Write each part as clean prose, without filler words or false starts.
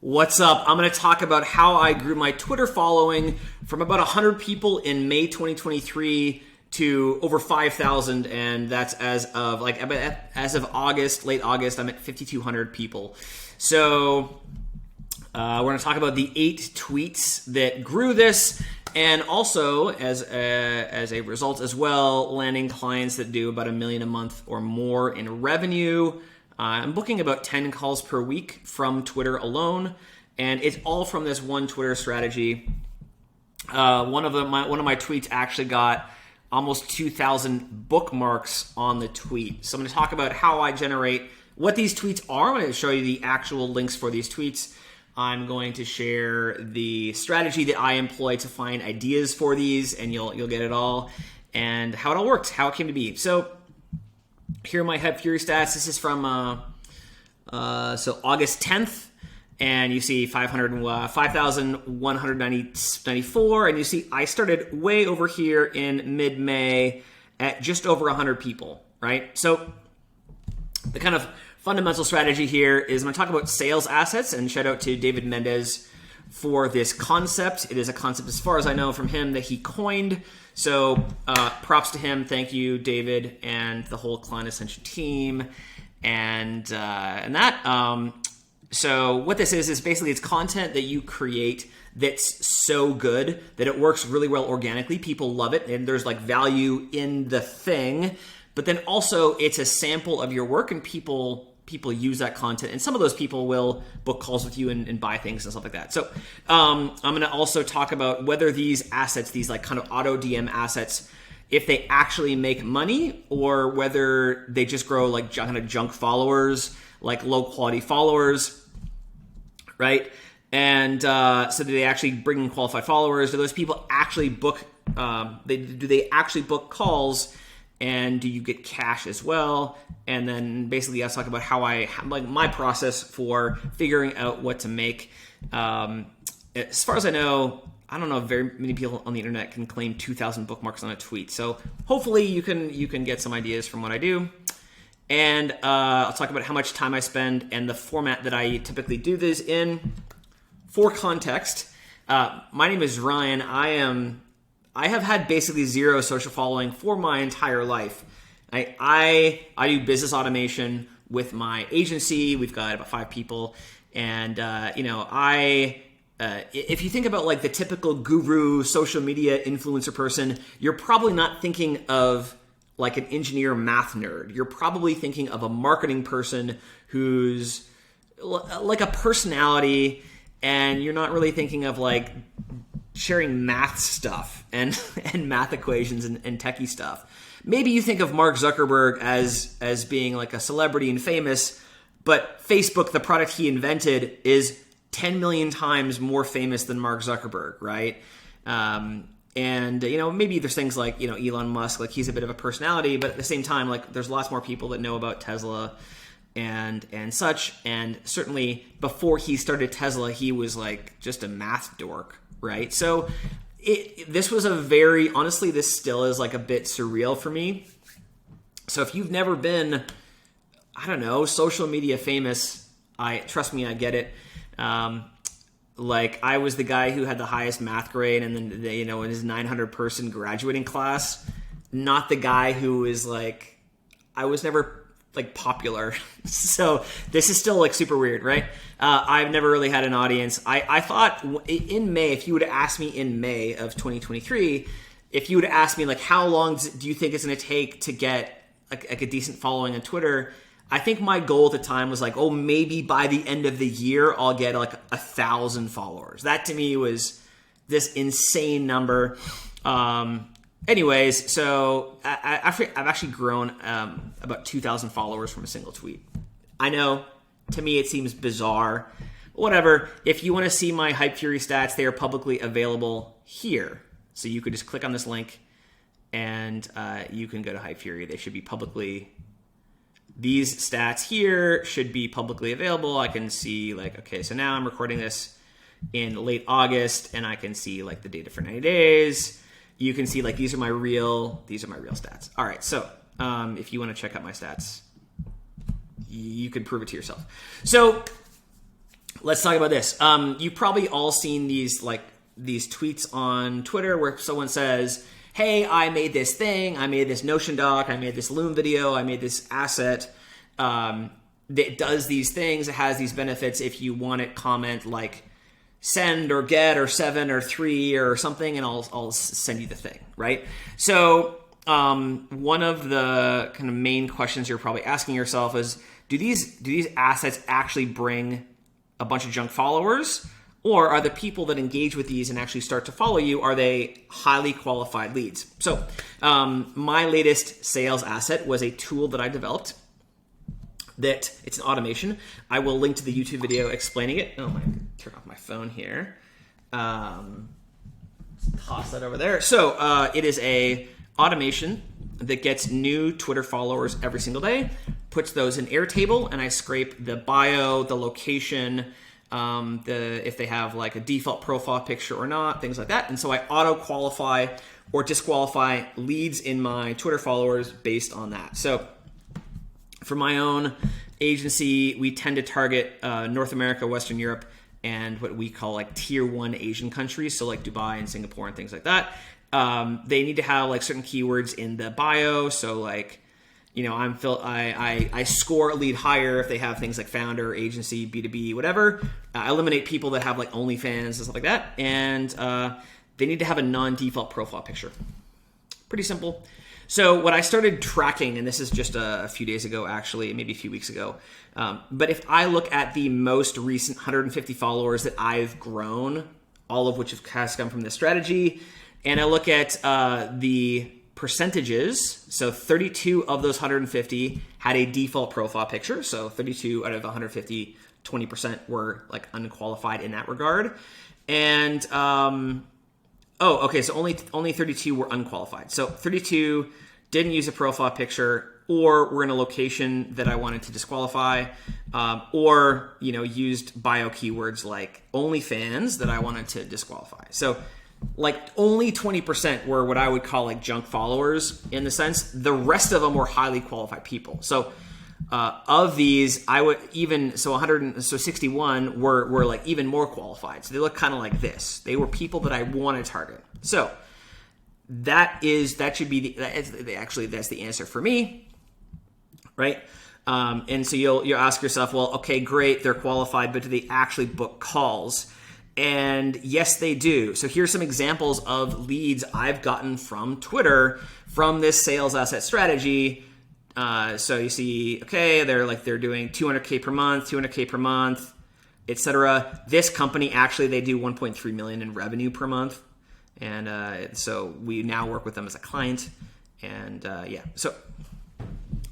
What's up? I'm going to talk about how I grew my Twitter following from about 100 people in May 2023 to over 5,000, and that's as of August, late August, I'm at 5,200 people. So we're going to talk about the 8 tweets that grew this, and also as a result as well, landing clients that do about $1 million a month or more in revenue. I'm booking about 10 calls per week from Twitter alone, and it's all from this one Twitter strategy. One of my tweets actually got almost 2,000 bookmarks on the tweet. So I'm going to talk about how I generate what these tweets are. I'm going to show you the actual links for these tweets. I'm going to share the strategy that I employ to find ideas for these, and you'll get it all, and how it all works, how it came to be. So here are my Hype Fury stats. This is from August 10th, and you see 5,194, and you see I started way over here in mid-May at just over 100 people, right? So the kind of fundamental strategy here is I'm going to talk about sales assets, and shout out to David Mendez for this concept. It is a concept, as far as I know from him, that he coined. So props to him. Thank you, David, and the whole Client Ascension team, and that. So what this is basically it's content that you create that's so good that it works really well organically. People love it, and there's like value in the thing. But then also it's a sample of your work, and people use that content, and some of those people will book calls with you and buy things and stuff like that. So I'm going to also talk about whether these assets, these like kind of auto DM assets, if they actually make money or whether they just grow like kind of junk followers, like low quality followers, right? And so do they actually bring in qualified followers? Do those people actually book? Do they actually book calls? And do you get cash as well? And then basically let's talk about how my process for figuring out what to make. As far as I know, I don't know if very many people on the internet can claim 2,000 bookmarks on a tweet. So hopefully you can get some ideas from what I do. And I'll talk about how much time I spend and the format that I typically do this in. For context, my name is Ryan. I have had basically zero social following for my entire life. I do business automation with my agency. We've got about 5 people, and if you think about like the typical guru social media influencer person, you're probably not thinking of like an engineer math nerd. You're probably thinking of a marketing person who's like a personality, and you're not really thinking of like sharing math stuff and math equations and techie stuff. Maybe you think of Mark Zuckerberg as being like a celebrity and famous, but Facebook, the product he invented, is 10 million times more famous than Mark Zuckerberg, right? And maybe there's things like, Elon Musk, like he's a bit of a personality, but at the same time, like there's lots more people that know about Tesla and such. And certainly before he started Tesla, he was like just a math dork, right? So this was honestly, this still is like a bit surreal for me. So if you've never been, I don't know, social media famous, trust me, I get it. Like I was the guy who had the highest math grade, and then in his 900 person graduating class, not the guy who was like, I was never like popular. So this is still like super weird, right? I've never really had an audience. I thought in May, if you would have asked me in May of 2023, if you would have asked me like, how long do you think it's going to take to get like a decent following on Twitter? I think my goal at the time was like, maybe by the end of the year, I'll get like 1,000 followers. That to me was this insane number. Anyways, so I've actually grown about 2,000 followers from a single tweet. I know, to me it seems bizarre. Whatever. If you want to see my Hype Fury stats, they are publicly available here. So you could just click on this link, and you can go to Hype Fury. They should be these stats here should be publicly available. I can see like, okay, so now I'm recording this in late August, and I can see like the data for 90 days. You can see like these are my real stats. All right, so if you want to check out my stats, you can prove it to yourself. So let's talk about this. You've probably all seen these tweets on Twitter where someone says, hey, I made this thing, I made this Notion doc, I made this Loom video, I made this asset that does these things, it has these benefits. If you want it, comment like send or get or 7 or 3 or something, and I'll send you the thing, right? So one of the kind of main questions you're probably asking yourself is, do these assets actually bring a bunch of junk followers? Or are the people that engage with these and actually start to follow you, are they highly qualified leads? So my latest sales asset was a tool that I developed that it's an automation. I will link to the YouTube video explaining it. Oh, I turn off my phone here. Toss that over there. So it is a automation that gets new Twitter followers every single day, puts those in Airtable, and I scrape the bio, the location, if they have like a default profile picture or not, things like that. And so I auto qualify or disqualify leads in my Twitter followers based on that. So for my own agency, we tend to target North America, Western Europe, and what we call like tier 1 Asian countries. So like Dubai and Singapore and things like that. They need to have like certain keywords in the bio. So like, you know, I score a lead higher if they have things like founder, agency, B2B, whatever. I eliminate people that have like OnlyFans and stuff like that. And they need to have a non-default profile picture. Pretty simple. So what I started tracking, and this is just a few days ago, actually, maybe a few weeks ago. But if I look at the most recent 150 followers that I've grown, all of which has come from this strategy, and I look at the percentages, so 32 of those 150 had a default profile picture. So 32 out of 150, 20% were like unqualified in that regard. And so only 32 were unqualified. So 32 didn't use a profile picture, or were in a location that I wanted to disqualify, or used bio keywords like OnlyFans that I wanted to disqualify. So like only 20% were what I would call like junk followers in the sense. The rest of them were highly qualified people. So of these, I would even, so 61 were like even more qualified. So they look kind of like this. They were people that I want to target. So that's the answer for me, right? And so you'll ask yourself, well, okay, great, they're qualified, but do they actually book calls? And yes, they do. So here's some examples of leads I've gotten from Twitter from this sales asset strategy. So you see, okay, they're doing 200K per month, etc. This company, actually, they do 1.3 million in revenue per month. And so we now work with them as a client. And so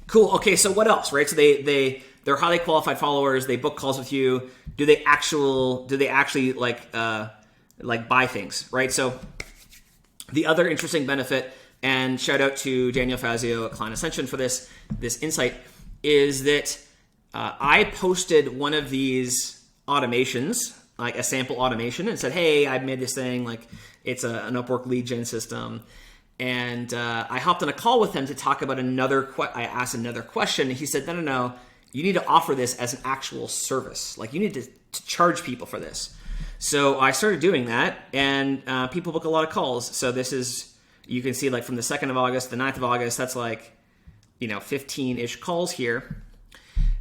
cool. Okay, so what else, right? So they're highly qualified followers. They book calls with you. Do they actually like buy things, right? So the other interesting benefit, and shout out to Daniel Fazio at Client Ascension for this insight, is that I posted one of these automations, like a sample automation, and said, hey, I made this thing, like it's an Upwork lead gen system. And I hopped on a call with him to talk about I asked another question, and he said, no, you need to offer this as an actual service. Like you need to charge people for this. So I started doing that, and people book a lot of calls. So this is, you can see like from the 2nd of August, the 9th of August, that's like, 15-ish calls here.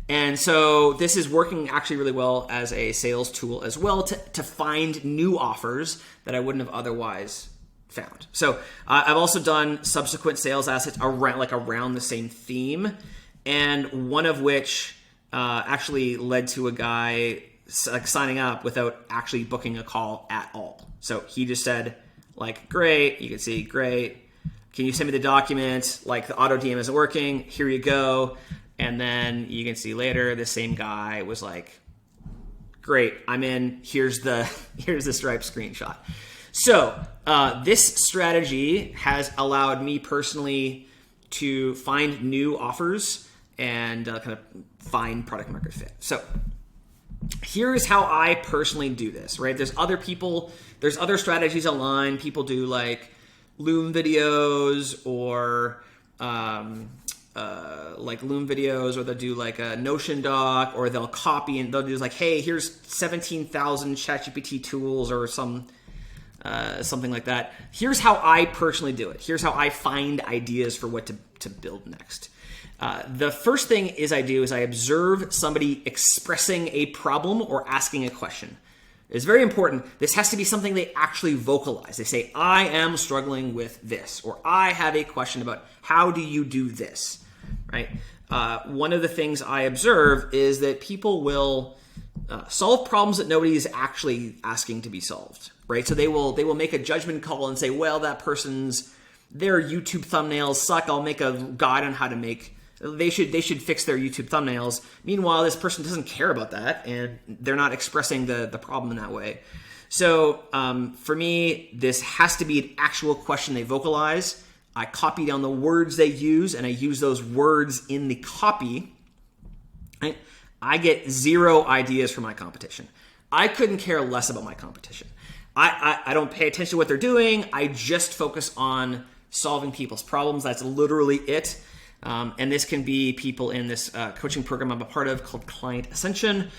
And so this is working actually really well as a sales tool as well to find new offers that I wouldn't have otherwise found. So I've also done subsequent sales assets around the same theme, and one of which actually led to a guy signing up without actually booking a call at all. So he just said, like, great, you can see, great. Can you send me the document? Like the auto DM isn't working. Here you go. And then you can see later, the same guy was like, great, I'm in. Here's the Stripe screenshot. So this strategy has allowed me personally to find new offers and kind of find product market fit. So here's how I personally do this, right? There's other strategies online. People do like Loom videos or like Loom videos, or they'll do like a Notion doc, or they'll copy and they'll do like, hey, here's 17,000 ChatGPT tools or something like that. Here's how I personally do it. Here's how I find ideas for what to build next. The first thing I observe somebody expressing a problem or asking a question. It's very important. This has to be something they actually vocalize. They say, I am struggling with this, or I have a question about how do you do this, right? One of the things I observe is that people will solve problems that nobody is actually asking to be solved, right? So they will make a judgment call and say, well, their YouTube thumbnails suck. I'll make a guide on how to make. They should fix their YouTube thumbnails. Meanwhile, this person doesn't care about that, and they're not expressing the problem in that way. So for me, this has to be an actual question they vocalize. I copy down the words they use, and I use those words in the copy. Right? I get zero ideas from my competition. I couldn't care less about my competition. I don't pay attention to what they're doing. I just focus on solving people's problems. That's literally it. And this can be people in this coaching program I'm a part of called Client Ascension.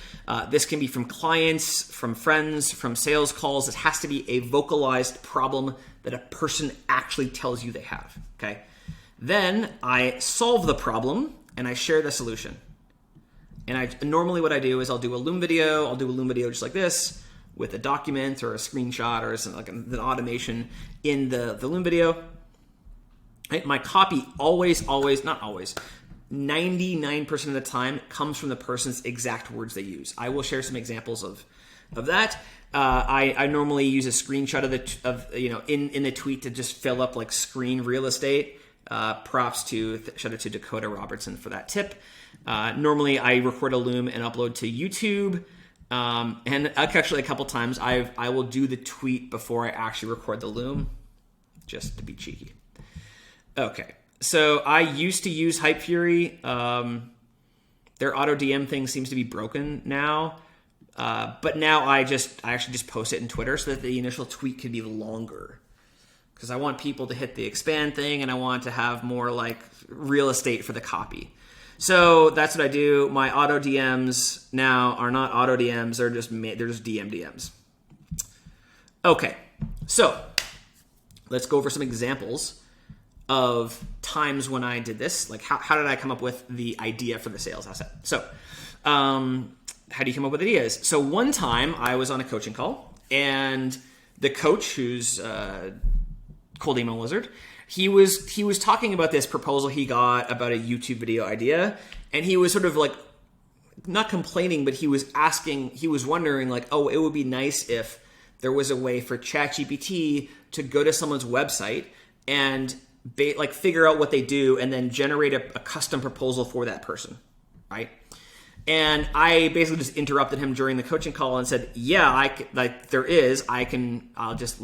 This can be from clients, from friends, from sales calls. It has to be a vocalized problem that a person actually tells you they have. Okay. Then I solve the problem and I share the solution. And normally what I do is I'll do a Loom video. I'll do a Loom video just like this with a document or a screenshot or something like an automation in the Loom video. My copy always, not always, 99% of the time comes from the person's exact words they use. I will share some examples of that. I normally use a screenshot in the tweet to just fill up like screen real estate. Props to shout out to Dakota Robertson for that tip. Normally I record a Loom and upload to YouTube. And actually a couple times I will do the tweet before I actually record the Loom, just to be cheeky. Okay, so I used to use Hype Fury. Their auto DM thing seems to be broken now, but now I actually just post it in Twitter so that the initial tweet could be longer, because I want people to hit the expand thing and I want to have more like real estate for the copy. So that's what I do. My auto DMs now are not auto DMs; they're just DM DMs. Okay, so let's go over some examples of times when I did this. Like how did I come up with the idea for the sales asset? So how do you come up with ideas? So one time I was on a coaching call, and the coach, who's Cold Email Wizard, he was talking about this proposal he got about a YouTube video idea, and he was sort of like not complaining, but he was wondering like, oh, it would be nice if there was a way for ChatGPT to go to someone's website and figure out what they do and then generate a custom proposal for that person, right? And I basically just interrupted him during the coaching call and said, yeah, let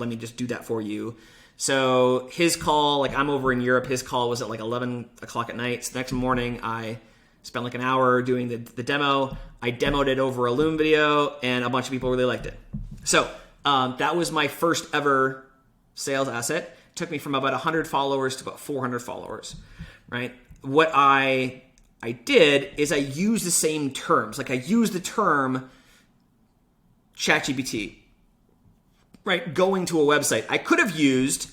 me just do that for you. So his call, like I'm over in Europe, his call was at like 11 o'clock at night. So the next morning I spent like an hour doing the demo. I demoed it over a Loom video and a bunch of people really liked it. So that was my first ever sales asset. Took me from about 100 followers to about 400 followers, right? What I did is I used the same terms. Like I used the term ChatGPT, right? Going to a website. I could have used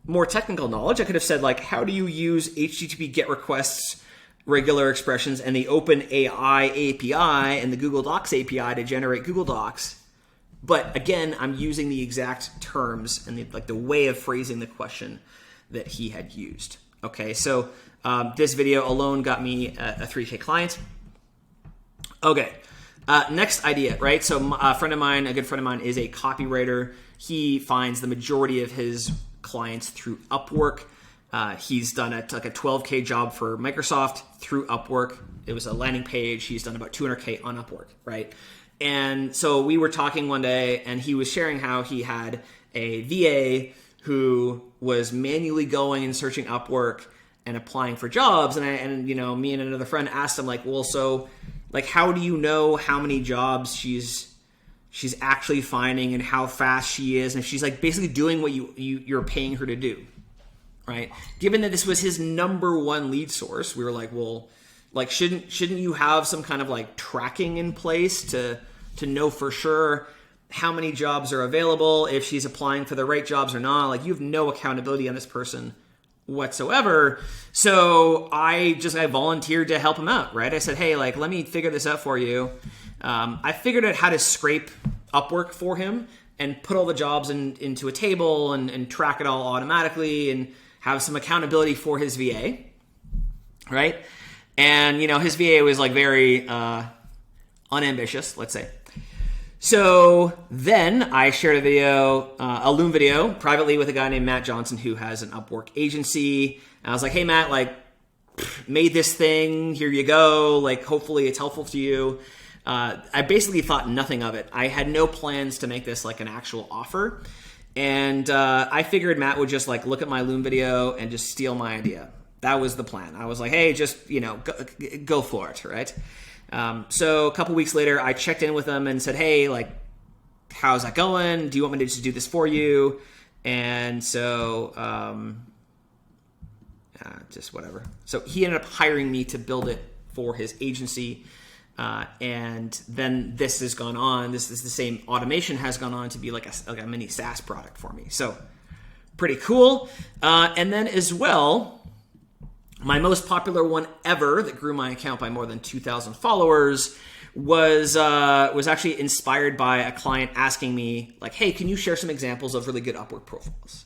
more technical knowledge. I could have said like, how do you use HTTP GET requests, regular expressions, and the OpenAI API and the Google Docs API to generate Google Docs? But again, I'm using the exact terms and the way of phrasing the question that he had used. Okay, so this video alone got me a 3K client. Okay, next idea, right? So a good friend of mine is a copywriter. He finds the majority of his clients through Upwork. He's done a 12K job for Microsoft through Upwork. It was a landing page. He's done about 200K on Upwork, right? And so we were talking one day, and he was sharing how he had a VA who was manually going and searching Upwork and applying for jobs. And me and another friend asked him, like, well, so like, how do you know how many jobs she's actually finding and how fast she is, and if she's like basically doing what you're paying her to do, right? Given that this was his number one lead source, we were like, well, like shouldn't you have some kind of like tracking in place to know for sure how many jobs are available, if she's applying for the right jobs or not? Like, you have no accountability on this person whatsoever. So I volunteered to help him out, right? I said, hey, like, let me figure this out for you. I figured out how to scrape Upwork for him and put all the jobs into a table and track it all automatically and have some accountability for his VA, right? And, his VA was like very unambitious, let's say. So then I shared a video, a Loom video, privately with a guy named Matt Johnson, who has an Upwork agency. And I was like, hey, Matt, like, made this thing. Here you go. Like, hopefully it's helpful to you. I basically thought nothing of it. I had no plans to make this like an actual offer. And I figured Matt would just like look at my Loom video and just steal my idea. That was the plan. I was like, hey, just, go for it, right? So a couple weeks later, I checked in with him and said, hey, like, how's that going? Do you want me to just do this for you? And so, just whatever. So he ended up hiring me to build it for his agency. And then this has gone on. This is the same automation has gone on to be like a mini SaaS product for me. So pretty cool. And then as well, my most popular one ever that grew my account by more than 2,000 followers was actually inspired by a client asking me, like, hey, can you share some examples of really good Upwork profiles?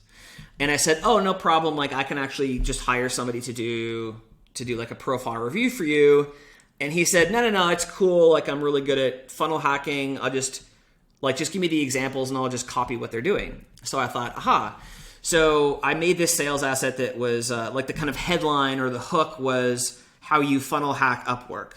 And I said, oh, no problem. Like, I can actually just hire somebody to do like a profile review for you. And he said, no, it's cool. Like, I'm really good at funnel hacking. I'll just give me the examples and I'll just copy what they're doing. So I thought, aha. So I made this sales asset that was like the kind of headline or the hook was how you funnel hack Upwork.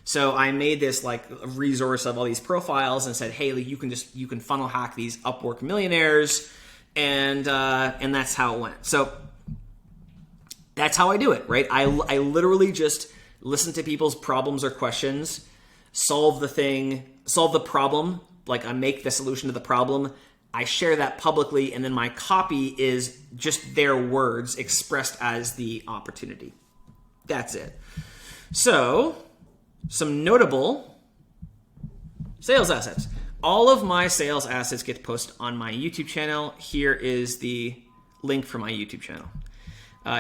So I made this like resource of all these profiles and said, hey, you can funnel hack these Upwork millionaires, and that's how it went. So that's how I do it, right? I literally just listen to people's problems or questions, solve the problem. Like, I make the solution to the problem. I share that publicly, and then my copy is just their words expressed as the opportunity. That's it. So, some notable sales assets. All of my sales assets get posted on my YouTube channel. Here is the link for my YouTube channel.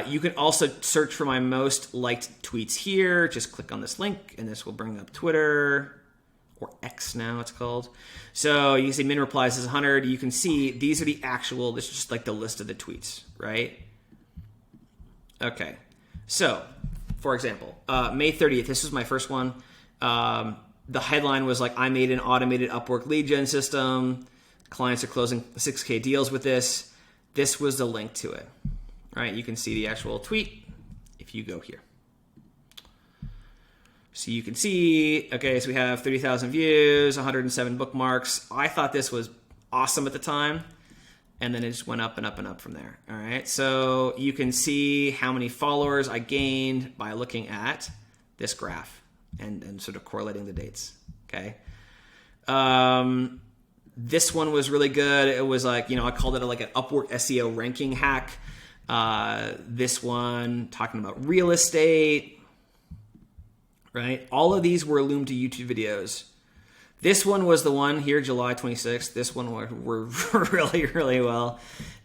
You can also search for my most liked tweets here. Just click on this link, and this will bring up Twitter, or X now it's called. So you can see min replies is 100. You can see these are the actual, this is just like the list of the tweets, right? Okay. So, for example, May 30th, this was my first one. The headline was like, I made an automated Upwork lead gen system. Clients are closing 6K deals with this. This was the link to it, right? You can see the actual tweet if you go here. So you can see, okay, so we have 30,000 views, 107 bookmarks. I thought this was awesome at the time, and then it just went up and up and up from there. All right, so you can see how many followers I gained by looking at this graph and sort of correlating the dates, okay? This one was really good. It was like, I called it like an Upwork SEO ranking hack. This one, talking about real estate, right? All of these were Loom to YouTube videos. This one was the one here, July 26th. This one were really, really well.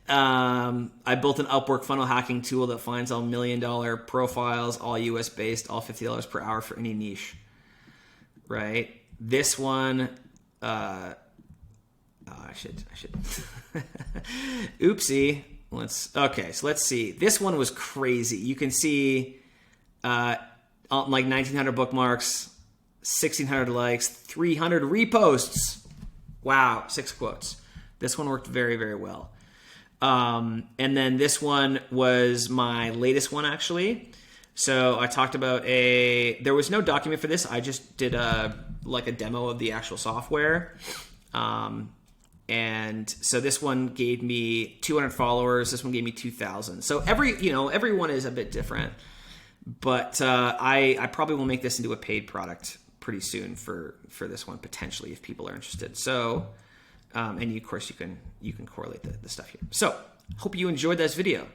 I built an Upwork funnel hacking tool that finds all $1 million profiles, all US based, all $50 per hour for any niche, right? This one, I should. Oopsie. So let's see. This one was crazy. You can see, like 1,900 bookmarks, 1,600 likes, 300 reposts. Wow, 6 quotes. This one worked very, very well. And then this one was my latest one, actually. So I talked about there was no document for this. I just did a demo of the actual software. And so this one gave me 200 followers. This one gave me 2,000. So every one is a bit different. But I probably will make this into a paid product pretty soon for this one, potentially, if people are interested. So, and of course you can correlate the stuff here. So, hope you enjoyed this video.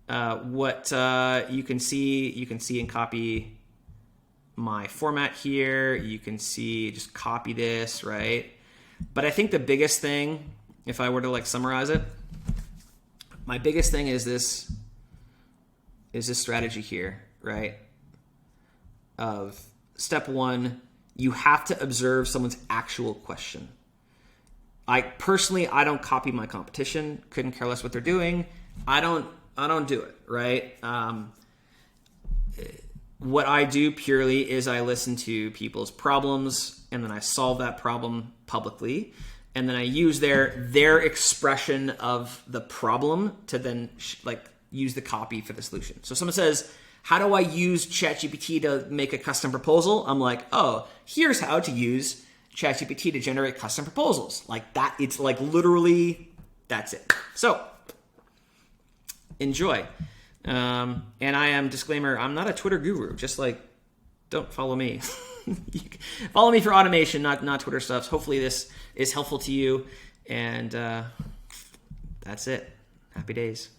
what you can see and copy my format here. You can see, just copy this, right? But I think the biggest thing, if I were to like summarize it, my biggest thing is this strategy here, right? Of step one, you have to observe someone's actual question. I don't copy my competition. Couldn't care less what they're doing. I don't do it, right? What I do purely is I listen to people's problems, and then I solve that problem publicly, and then I use their expression of the problem to then use the copy for the solution. So someone says, how do I use ChatGPT to make a custom proposal? I'm like, oh, here's how to use ChatGPT to generate custom proposals. Like that, it's like literally, that's it. So enjoy. And I am, disclaimer, I'm not a Twitter guru. Just like, don't follow me. Follow me for automation, not Twitter stuff. Hopefully this is helpful to you. And that's it. Happy days.